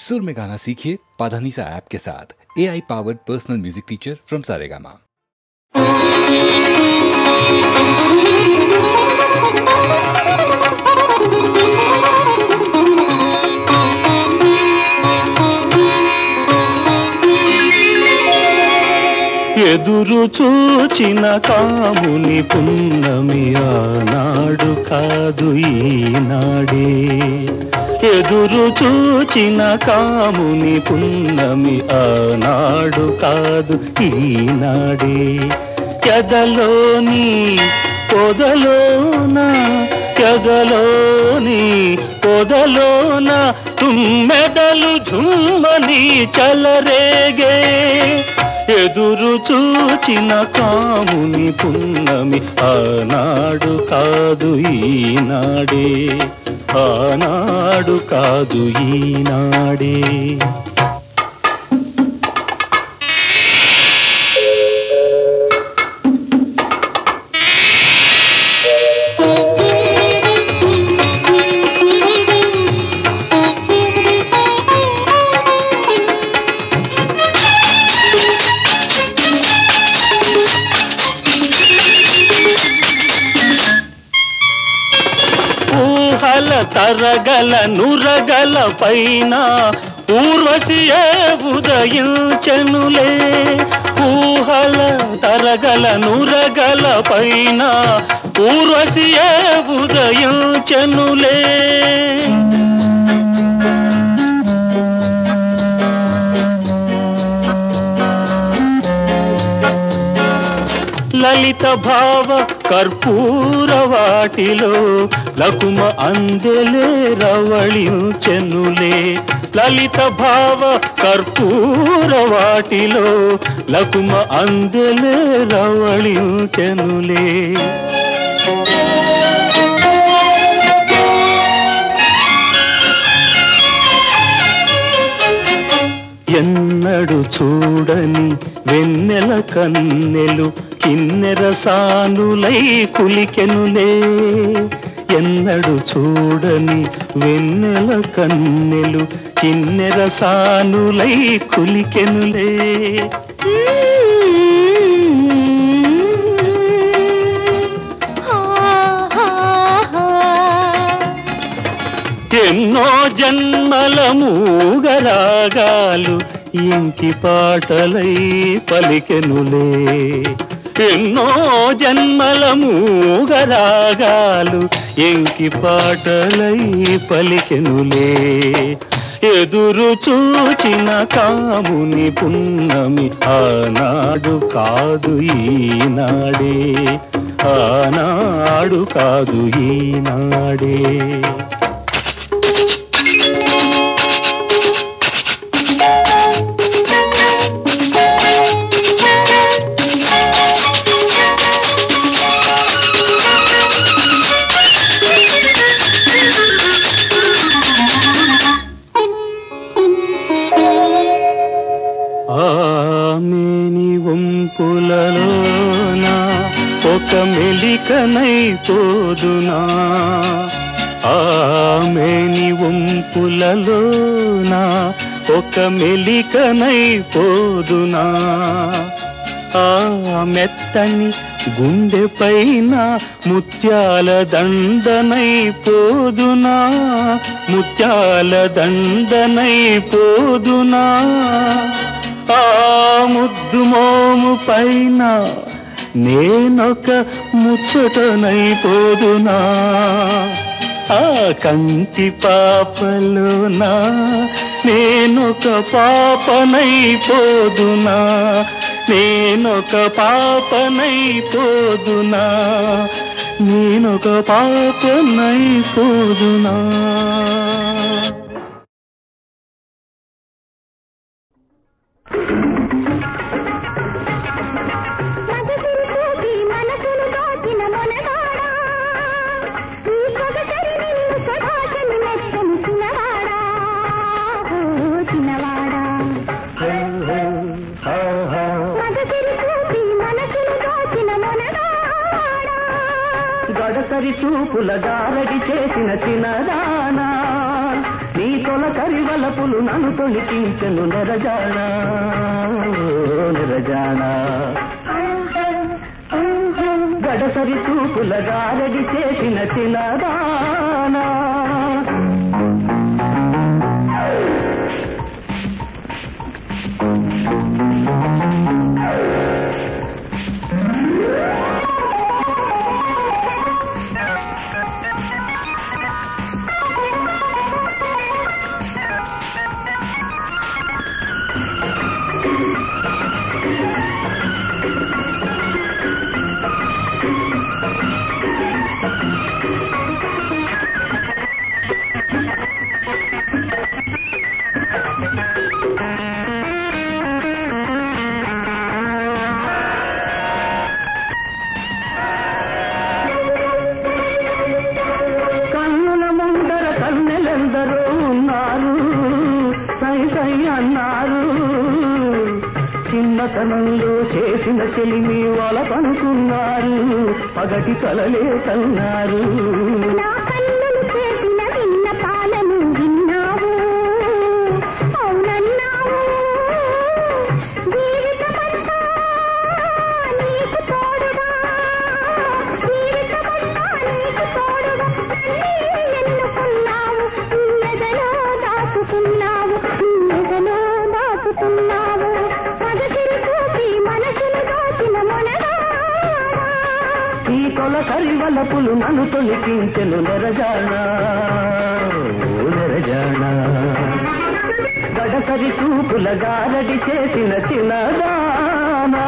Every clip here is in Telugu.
सुर में गाना सीखिए पाधानीसा ऐप के साथ। AI powered personal music teacher from Saregama. ఎదురు చూచిన కాముని పున్నమి ఆనాడు కాదు ఈనాడే. ఎదురు చూచిన కాముని పున్నమి ఆనాడు కాదు ఈనాడే. ఎదలోని పొదలోన ఎదలోని పొదలోన తుమ్మెదలు ఝుమ్మని చలరేగే. ఎదురు చూచిన కాముని పున్నమి ఆనాడు కాదు ఈనాడే. ఆనాడు కాదు ఈనాడే. తరగల నురగల పైన ఊర్వశియే ఉదయించెనులే. ఊహల తరగల నురగల పైన ఊర్వశియే ఉదయించెనులే. లలిత భావ కర్పూర వాటిలో లకుమ అందెలే రవళించెనులే. లలిత భావ కర్పూర వాటిలో లకుమ అందెలే రవళించెనులే. ఎన్నడు చూడని వెన్నెల కన్నెలు కిన్నెర సానులై కులికెనులే. ఎన్నడు చూడని వెన్నెల కన్నెలు కిన్నెర సానులై కులికెనులే. ఎన్నో జన్మల మూగరాగాలు ఇంకి పాటలై పలికెనులే. ఎన్నో జన్మల మూగరాగాలు ఇంకి పాటలై పలికెనులే. ఎదురు చూచిన కాముని పున్నమి ఆనాడు కాదు ఈనాడే. ఆనాడు కాదు ఈనాడే. ఆమెని వంపులలోన ఒక మెలికనై పోదునా. ఆమెని వంపులలోన ఒక మెలికనై పోదునా. ఆ మెత్తని గుండె పైన ముత్యాల దండనై పోదునా. ముత్యాల దండనై పోదునా. ఆ ముద్దు మోము పైన నేనొక ముచ్చటనై పోదునా. ఆ కంటి పాపలోనా నేనొక పాపనై పోదునా. నేనొక పాపనై పోదునా. నేనొక పాపనై పోదునా. గడసరి చూపుల గారడి చేసిన చిన్నదానా నీ తొలకరి వలపులు నన్ను తొలికించెను నెరజానా నెరజానా గడసరి చూపుల గారడి చేసిన చిన్నదానా చిన్నతనంలో చేసిన చెలిమి వాళ్ళ పనుకున్నారు పగటి కలలే కన్నారు నా కన్నులు చేసిన విన్న పాలను విన్నావు అవునన్నావు జీవితమంతా నీకు తోడుగా జీవితమంతా నీకు తోడుగా ఎన్నుకున్నావు ఎదలో దాచుకున్నావు ఎదలో దాచుకున్నావు ఈ తొలకరి వలపులు నన్ను తొలికించెను నెరజానా నెరజానా గడసరి చూపుల గారడి చేసిన చిన్నదానా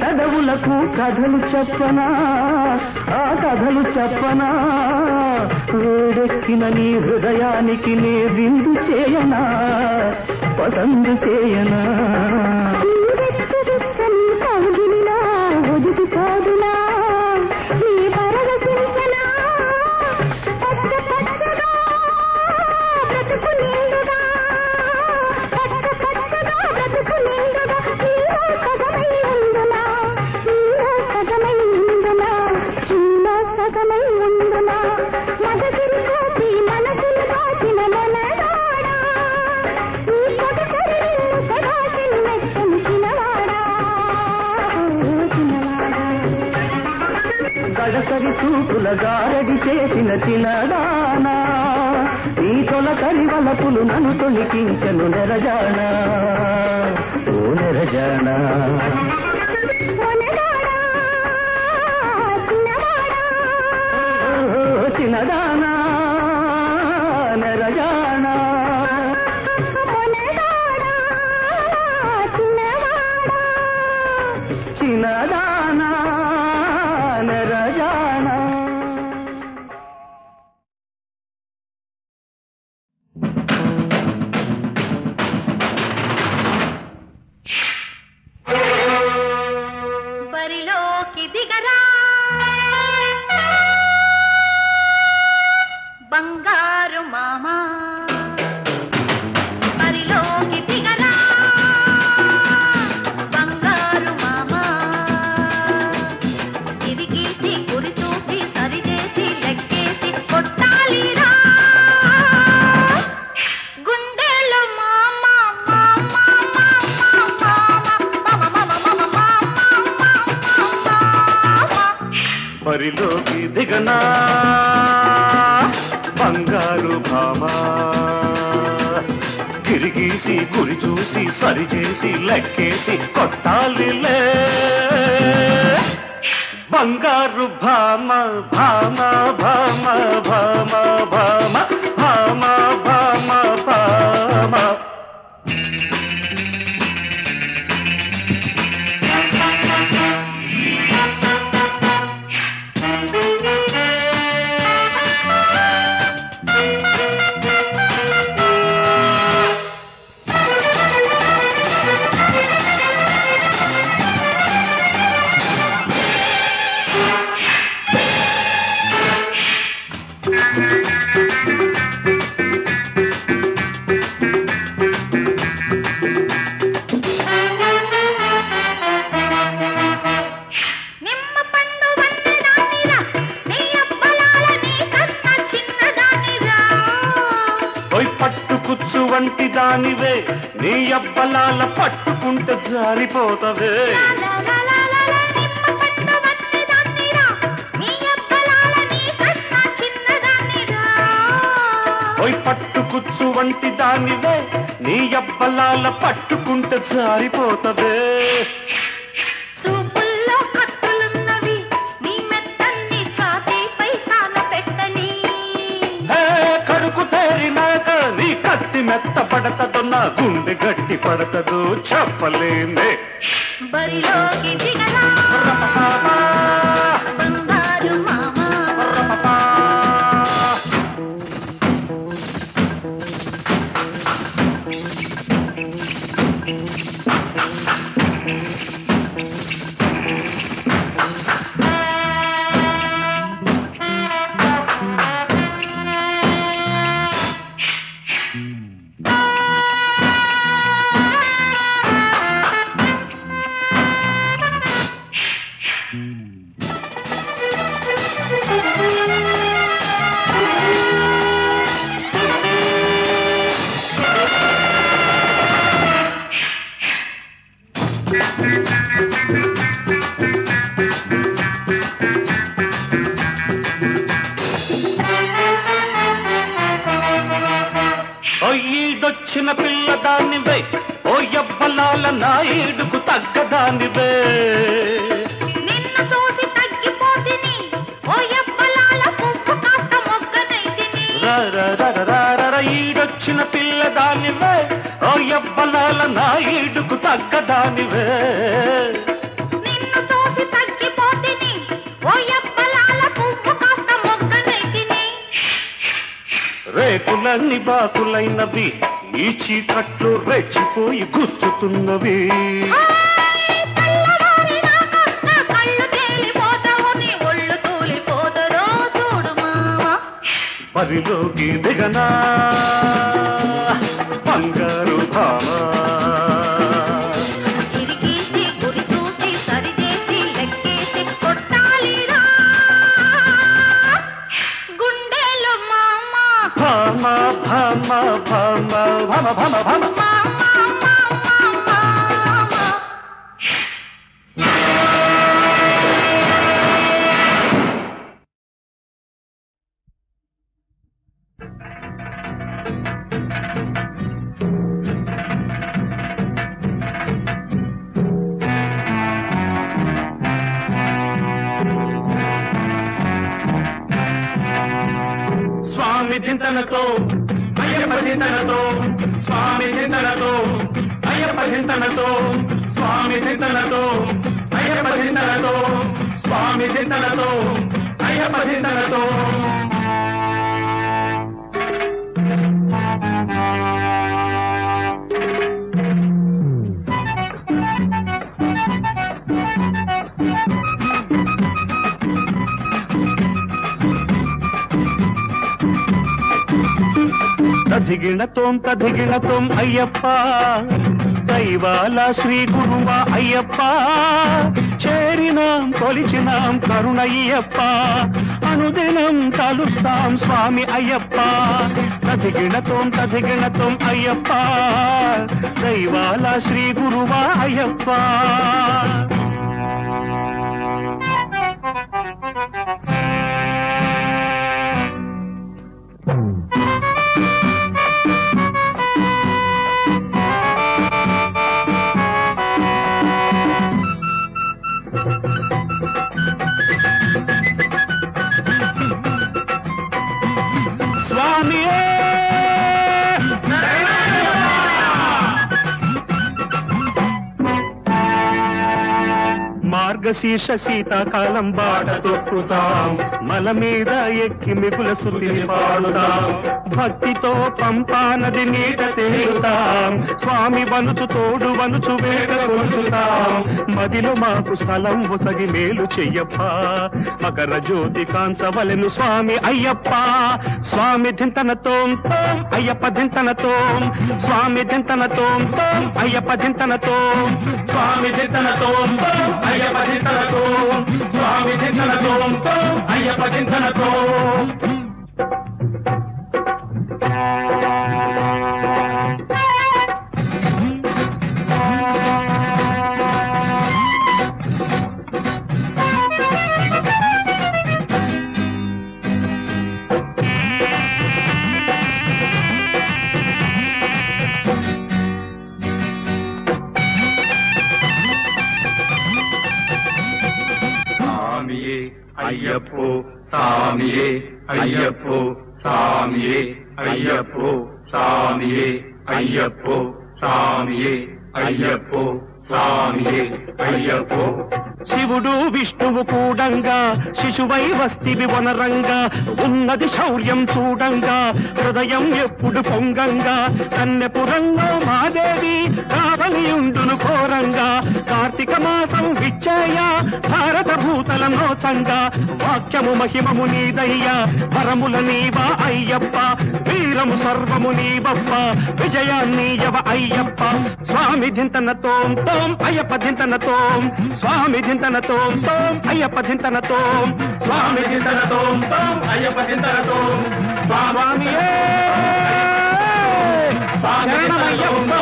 కథవులకు కథలు చెప్పనా ఆ కథలు చెప్పనా వేడెక్కిన నీ హృదయానికి నే విందు చేయనా పసందు చేయనా ఒదుటి కాదునా నీ పరవశించనా పచ్చ పచ్చగా బ్రతుకు నిండుగా పచ్చ పచ్చగా బ్రతుకు నిండుగా సగమై ఉండునా మగసిరి కోసి మనసులు దాచిన మనగాడా ఈ పగసరి నిన్ను సదా చిన్నెత్తని చిన్నవాడా చిన్నవాడా గడసరి చూపుల గారడి చేసిన చిన్నదానా ఈ తొలకరి వలపులు నన్ను తొలికించెను నెరజానా ఓ నెరజానా చిన్నదానా నెరజానా చిన్నదానా నెరజానా బరిలోకి దిగరా బంగారు మామా బరిలోకి దిగరా బంగారు మామా తిరిగేసి గురిచూసి సరిచేసి లెక్కేసి కొట్టాలిరా గుండెలు మామా మామా బరిలోకి దిగనా బంగారు భామా గిరిగీసి గురి చూసి సరిచేసి లెక్కేసి కొట్టాలిలే బంగారు భామ భామ భామ భామ భామ భామ భామ భామ నీ అబ్బలాల పట్టుకుంటే జారిపోతవే. ఓయ్ పట్టుకుచ్చు వంటి దానివే నీ అబ్బలాల పట్టుకుంటే జారిపోతవే. చూపుల్లో కత్తులున్నవి నీ మెత్తన్ని ఛాతీపై సానపెట్టని. కడుపు తేరినాక నీ కత్తి మెత్త పడతదో నా గుండె గట్టి పడతదో చెప్పలేనే. బరిలోకి దిగరా బంగారు మామా. ఈడొచ్చిన పిల్లదానివే ఓ యబ్బలాల నా ఈడుకు తగ్గదానివే. నిన్ను చూసి తగ్గిపోతిని ఓ యబ్బలాల పువ్వు కాస్త మొగ్గనైతిని. ఈడొచ్చిన పిల్లదానివే ఓ యబ్బలాల నా ఈడుకు తగ్గదానివే. నిన్ను చూసి తగ్గిపోతిని ఓ యబ్బలాల పువ్వు కాస్త మొగ్గనైతిని. రేకులన్నీ బాకులైనవి ఈ చీకట్లు రెచ్చిపోయి గుచ్చుతున్నవి. కళ్ళు తేలిపోతావు నీ ఒళ్ళు తూలిపోతారో చూడు మావా. పరిలోకి దిగనా బంగారు భామా. ఇరిగేసి గురి చూసి సరిచేసి లెక్కేసి కొట్టాలిరా గుండెలు మామా. భామా భామా భామా భామ భామ భామ. మామా మామా మామా. స్వామి చింతనతో అయ్యప్ప చింతనతో స్వామి చింతనతో అయ్యప్ప చింతనతో స్వామి చింతనతో అయ్యప్ప చింతనతో స్వామి చింతనతో అయ్యప్ప చింతనతో. తదిగిణతోం అయ్యప్ప దైవాల శ్రీ గురువా అయ్యప్ప. చేరినాం కొలిచినాం కరుణయ్యప్ప అనుదినం తలుస్తాం స్వామి అయ్యప్ప. తదిగిణతోం అయ్యప్ప దైవాల శ్రీ గురువా అయ్యప్ప. మార్గశీర్ష శీతాకాలం బాట తొక్కుతాం మల మీద ఎక్కి మిగుల శృతిని పాడుతాం. భక్తితో పంపా నది నీట తేలుతాం స్వామి వనుచు తోడు వనుచు వేగ కొలుతాం. మదిలో మాకు స్థలం ఒసగి మేలు చెయ్యప్ప మకర జ్యోతి కాంచవలెను స్వామి అయ్యప్ప. స్వామి ధింతనతో అయ్యప్ప ధింతనతో స్వామి ధింతనతో అయ్యప్ప ధింతనతో స్వామి ధింతనతో అయ్యప్ప ధింతనతో స్వామి ధింతనతో అయ్యప్ప ధింతనతో. అయ్యప్పో సామియే అయ్యప్పో సామియే అయ్యప్పో సామియే అయ్యప్పో సామియే అయ్యప్పో సామియే అయ్యప్పో. శివుడు విష్ణువు కూడంగా శిశువై వస్తివి వనరంగా ఉన్నది శౌర్యం చూడంగా హృదయం ఎప్పుడు పొంగంగా కన్నెపురంలో మాదేవి కావలియుండును ఘోరంగా కార్తీక మాసం విచ్చేయ భారత భూతల నోచంగా వాక్యము మహిమము నీదయ్యా వరముల నీవా అయ్యప్ప వీరము సర్వము నీవప్ప విజయాన్నీయవ అయ్యప్ప. స్వామి ధింతన తోం తోం అయ్యప్ప ధింతన తోం స్వామి ధింతన తోం తోం అయ్యప్ప ధింతన తోం స్వామి ధింతన తోం తోం అయ్యప్ప ధింతన తోం స్వామియే శరణమయ్యప్ప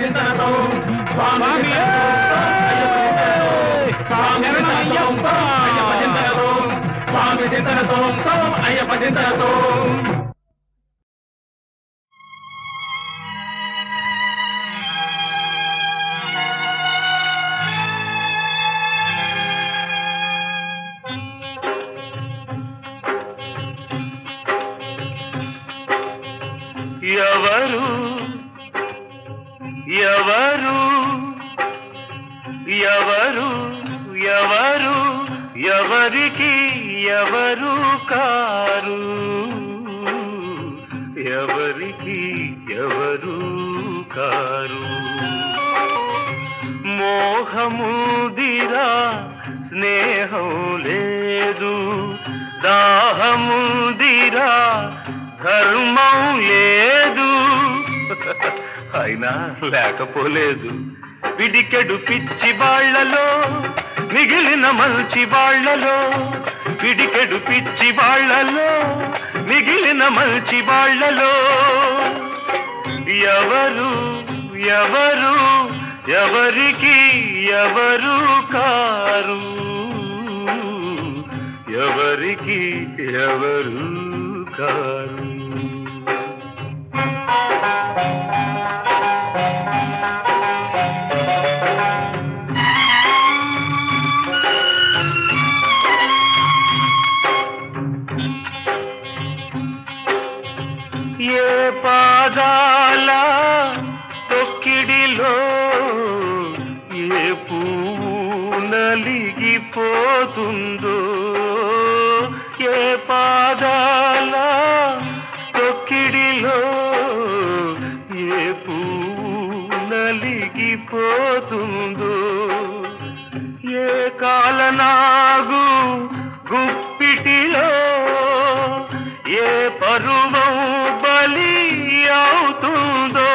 ధింతన తోం స్వామియే శరణమయ్యప్ప అయ్యప్ప ధింతన తోం స్వామి ధింతన తోం తోం అయ్యప్ప ధింతన తోం. ఎవరు ఎవరు ఎవరు ఎవరు ఎవరికి ఎవరు కారు ఎవరికి ఎవరు కారు మోహముదిరా స్నేహం లేదు దాహముదిరా ధర్మం లేదు అయినా లేకపోలేదు విడికెడు పిచ్చి వాళ్లలో మిగిలిన మంచి వాళ్లలో విడికెడు పిచ్చి వాళ్లలో మిగిలిన మంచి వాళ్లలో ఎవరు ఎవరు ఎవరికి ఎవరు కారు ఎవరికి ఎవరు కారు. ఏ పాదాల తొక్కిడిలో ఏ పువ్వు నలిగిపోతుందో ఏ పాదాల తొక్కిడిలో ఏ పువ్వు నలిగిపోతుందో ఏ కాలనాగు గుప్పిటిలో ఏ పరువం బలి అవుతుందో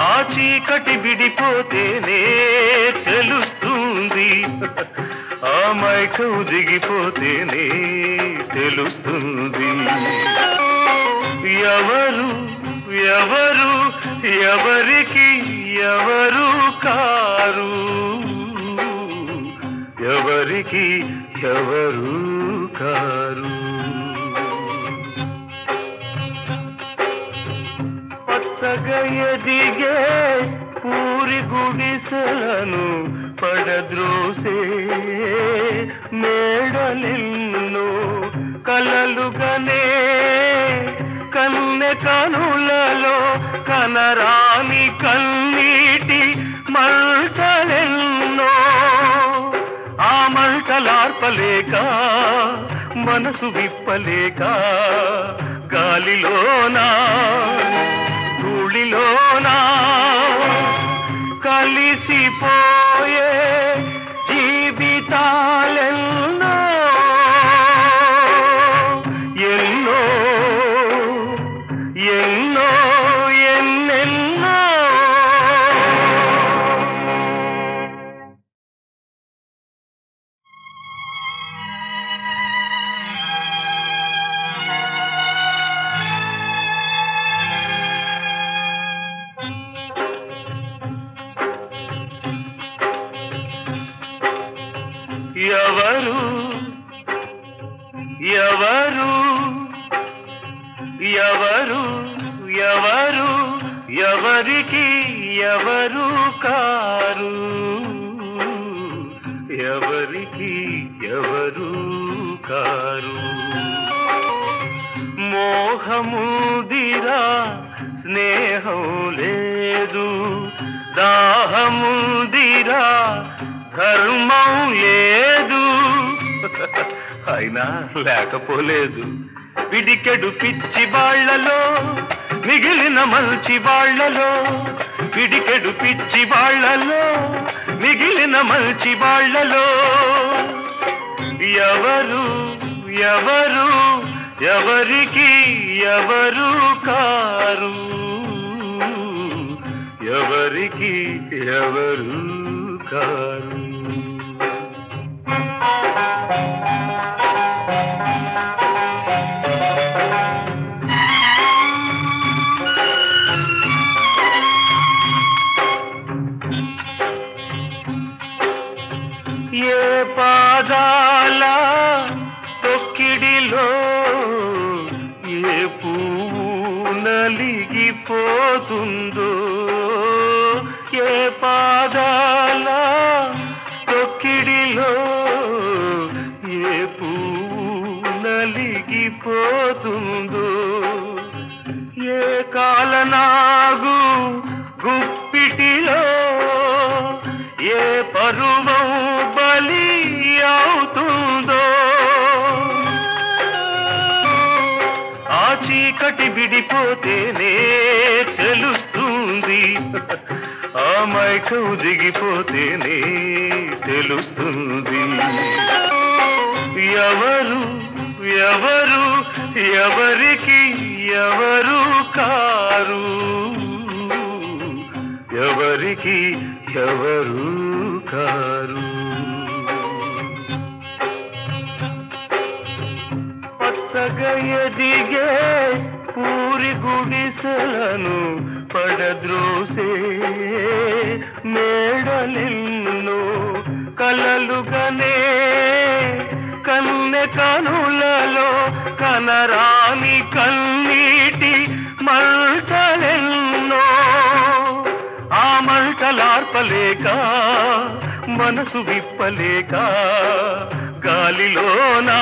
ఆ చీకటి విడిపోతేనే తెలుస్తుంది ఆ మైకం దిగిపోతేనే తెలుస్తుంది ఎవరు ఎవరు ఎవరికి ఎవరు కారు ఎవరికి ఎవరు కారు. పచ్చగా ఎదిగే పూరి గుడిసెలను పడద్రోసే మేడలెన్నో కలలుగనే కన్నె కనులలో కనరాని కన్నీటి మంటలెన్నో ఆ మంటలార్పలేక మనసు విప్పలేక గాలిలోనా ధూళిలోనా కలిసిపోయే జీవితాలెన్నో ఎన్నో ఎన్నో ఎన్నెన్నో. ఎవరు ఎవరు ఎవరు ఎవరు ఎవరికి ఎవరు కారు ఎవరు కారు. మోహముదిరా స్నేహం లేదు, దాహముదిరా ధర్మం లేదు. అయినా లేకపోలేదు. పిడికెడు పిచ్చి బాళ్లలో మిగిలిన మంచి బాళ్లలో, పిడికెడు పిచ్చి బాళ్లలో మిగిలిన మంచి బాళ్లలో ఎవరు ఎవరు ఎవరికి ఎవరు కారు, ఎవరికి ఎవరు కారు. ఏ పాదాల తొక్కిడిలో ఏ పువ్వు నలిగిపోతుందో, ఏ పాదాల తొక్కిడిలో ఏ పువ్వు నలిగిపోతుందో, ఏ కాలనాగు గుప్పిటిలో ఏ పరువం బలి అవుతుందో, ఆ చీకటి విడిపోతేనే తెలుస్తుంది, ఆ మైకం దిగిపోతేనే తెలుస్తుంది. ఎవరు ఎవరు ఎవరికి ఎవరు కారు, ఎవరికి ఎవరు కారు. పచ్చగా ఎదిగే పూరి గుడిసెలను పడద్రోసే మేడలెన్నో కలలుగానే కన్నె కనులలో కనరాని కన్నీటి మంటలెన్నో, ఆ మంటలార్పలేక మనసు విప్పలేక గాలిలోనా